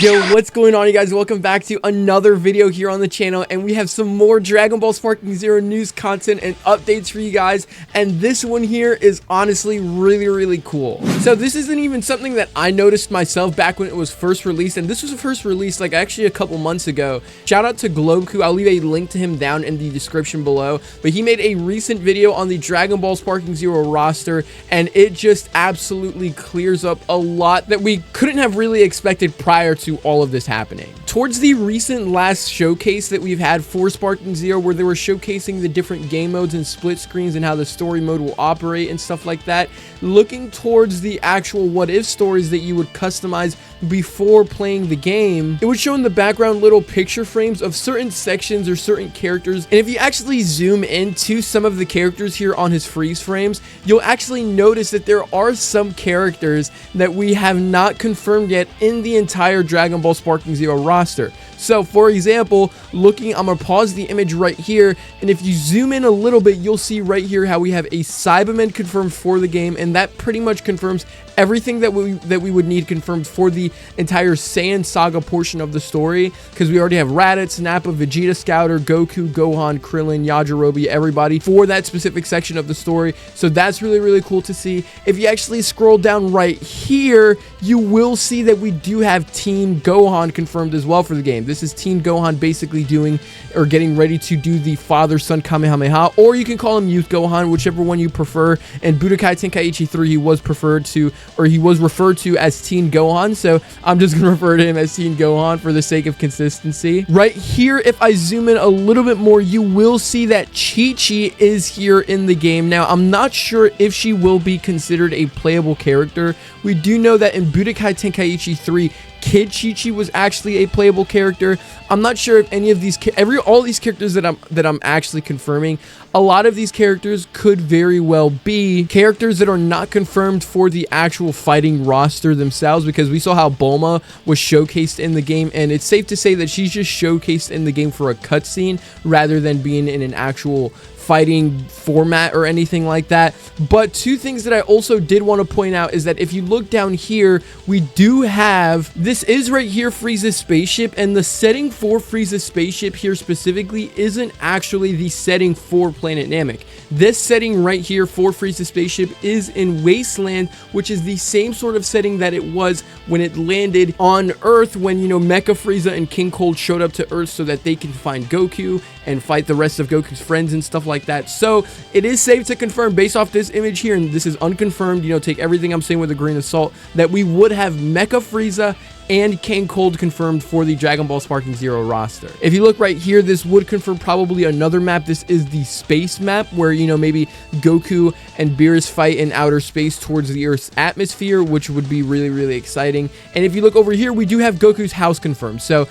Yo, what's going on, you guys? Welcome back to another video here on the channel, and we have some more Dragon Ball Sparking Zero news content and updates for you guys, and this one here is honestly really cool. So this isn't even something that I noticed myself back when it was first released, and this was first released like actually a couple months ago. Shout out to Globku. I'll leave a link to him down in the description below, but he made a recent video on the Dragon Ball Sparking Zero roster, and it just absolutely clears up a lot that we couldn't have really expected prior to all of this happening. Towards the recent last showcase that we've had for Sparking Zero, where they were showcasing the different game modes and split screens and how the story mode will operate and stuff like that, looking towards the actual what if stories that you would customize before playing the game, it would show in the background little picture frames of certain sections or certain characters, and if you actually zoom into some of the characters here on his freeze frames, you'll actually notice that there are some characters that we have not confirmed yet in the entire Dragon Ball Sparking Zero roster. So for example, I'm gonna pause the image right here, and if you zoom in a little bit, you'll see right here how we have a Cyberman confirmed for the game, and that pretty much confirms everything that we would need confirmed for the entire Saiyan Saga portion of the story, because we already have Raditz, Nappa, Vegeta, Scouter, Goku, Gohan, Krillin, Yajirobe, everybody for that specific section of the story. So that's really cool to see. If you actually scroll down right here, you will see that we do have Teen Gohan confirmed as well for the game. This is Teen Gohan basically doing or getting ready to do the father-son Kamehameha, or you can call him Youth Gohan, whichever one you prefer. And Budokai Tenkaichi 3, he was referred to as Teen Gohan, so I'm just gonna refer to him as Teen Gohan for the sake of consistency. Right here, if I zoom in a little bit more, you will see that Chi-Chi is here in the game. Now, I'm not sure if she will be considered a playable character. We do know that in Budokai Tenkaichi 3, Kid Chi-Chi was actually a playable character. I'm not sure if any of these all these characters that I'm actually confirming, a lot of these characters could very well be characters that are not confirmed for the actual fighting roster themselves, because we saw how Bulma was showcased in the game, and it's safe to say that she's just showcased in the game for a cutscene rather than being in an actual fighting format or anything like that. But two things that I also did want to point out is that if you look down here, we do have, this is right here, Frieza's spaceship, and the setting for Frieza's spaceship here specifically isn't actually the setting for Planet Namek. This setting right here for Frieza's spaceship is in Wasteland, which is the same sort of setting that it was when it landed on Earth, when, you know, Mecha Frieza and King Cold showed up to Earth so that they can find Goku and fight the rest of Goku's friends and stuff like that. So it is safe to confirm based off this image here, and this is unconfirmed, you know, take everything I'm saying with a grain of salt, that we would have Mecha Frieza and King Cold confirmed for the Dragon Ball Sparking Zero roster. If you look right here, this would confirm probably another map. This is the space map where, you know, maybe Goku and Beerus fight in outer space towards the Earth's atmosphere, which would be really exciting. And if you look over here, we do have Goku's house confirmed. So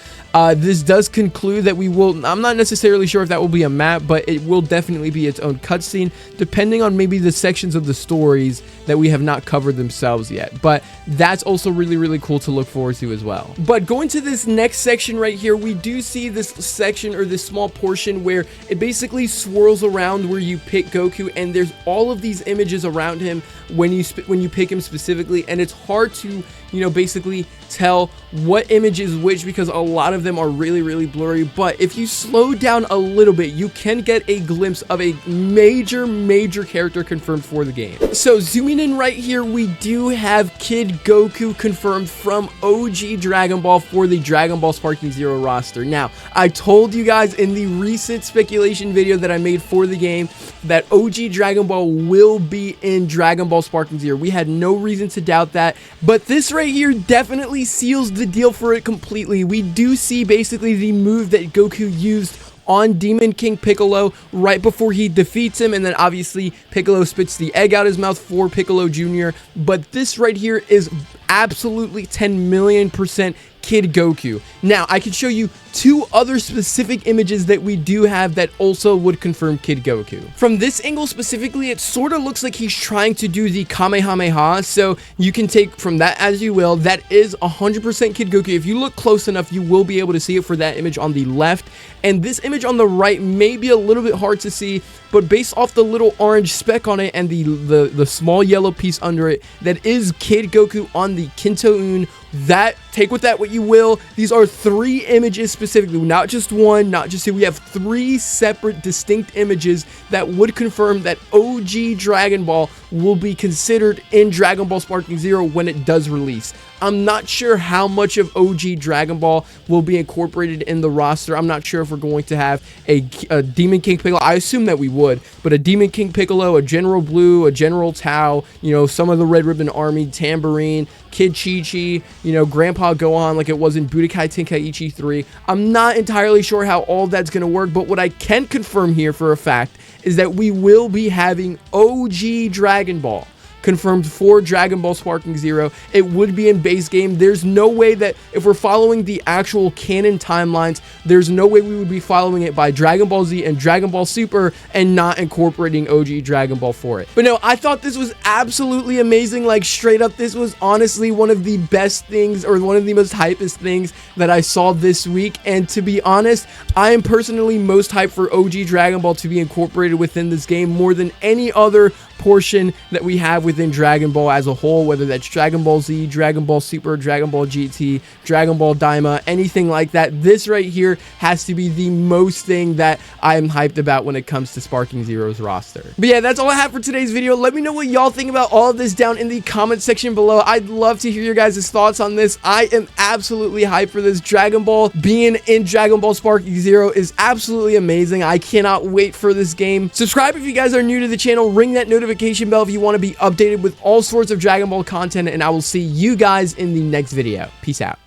this does conclude that we will, I'm not necessarily sure if that will be a map, but it will definitely be its own cutscene, depending on maybe the sections of the stories that we have not covered themselves yet. But that's also really cool to look forward to as well. But going to this next section right here, we do see this section, or this small portion, where it basically swirls around where you pick Goku, and there's all of these images around him when you pick him specifically, and it's hard to, you know, basically tell what image is which, because a lot of them are really blurry. But if you slow down a little bit, you can get a glimpse of a major character confirmed for the game. So zooming in right here, we do have Kid Goku confirmed from OG Dragon Ball for the Dragon Ball Sparking Zero roster. Now, I told you guys in the recent speculation video that I made for the game that OG Dragon Ball will be in Dragon Ball Sparking Zero. We had no reason to doubt that, but this right here definitely seals the deal for it completely. We do see basically the move that Goku used on Demon King Piccolo right before he defeats him, and then obviously Piccolo spits the egg out his mouth for Piccolo Jr. But this right here is absolutely 10 million % Kid Goku. Now, I can show you two other specific images that we do have that also would confirm Kid Goku. From this angle specifically, it sort of looks like he's trying to do the Kamehameha, so you can take from that as you will. That is 100% Kid Goku. If you look close enough, you will be able to see it for that image on the left, and this image on the right may be a little bit hard to see, but based off the little orange speck on it and the small yellow piece under it, that is Kid Goku on the Kinto-un. That take with that what you will. These are 3 images specifically, not just one, not just two. We have 3 separate distinct images that would confirm that OG Dragon Ball will be considered in Dragon Ball Sparking Zero when it does release. I'm not sure how much of OG Dragon Ball will be incorporated in the roster. I'm not sure if we're going to have a Demon King Piccolo. I assume that we would, but a Demon King Piccolo, a General Blue, a General Tao, you know, some of the Red Ribbon Army, Tambourine, Kid Chi-Chi, you know, Grandpa Gohan like it was in Budokai Tenkaichi 3. I'm not entirely sure how all that's going to work, but what I can confirm here for a fact is that we will be having OG Dragon Ball confirmed for Dragon Ball Sparking Zero. It would be in base game. There's no way that if we're following the actual canon timelines, there's no way we would be following it by Dragon Ball Z and Dragon Ball Super and not incorporating OG Dragon Ball for it. But no, I thought this was absolutely amazing. Like, straight up, this was honestly one of the best things, or one of the most hypest things that I saw this week. And to be honest, I am personally most hyped for OG Dragon Ball to be incorporated within this game more than any other portion that we have within Dragon Ball as a whole, whether that's Dragon Ball Z, Dragon Ball Super, Dragon Ball GT, Dragon Ball Daima, anything like that. This right here has to be the most thing that I'm hyped about when it comes to Sparking Zero's roster. But yeah, that's all I have for today's video. Let me know what y'all think about all of this down in the comment section below. I'd love to hear your guys' thoughts on this. I am absolutely hyped for this. Dragon Ball being in Dragon Ball Sparking Zero is absolutely amazing. I cannot wait for this game. Subscribe if you guys are new to the channel. Ring that notification bell if you want to be updated with all sorts of Dragon Ball content, and I will see you guys in the next video. Peace out.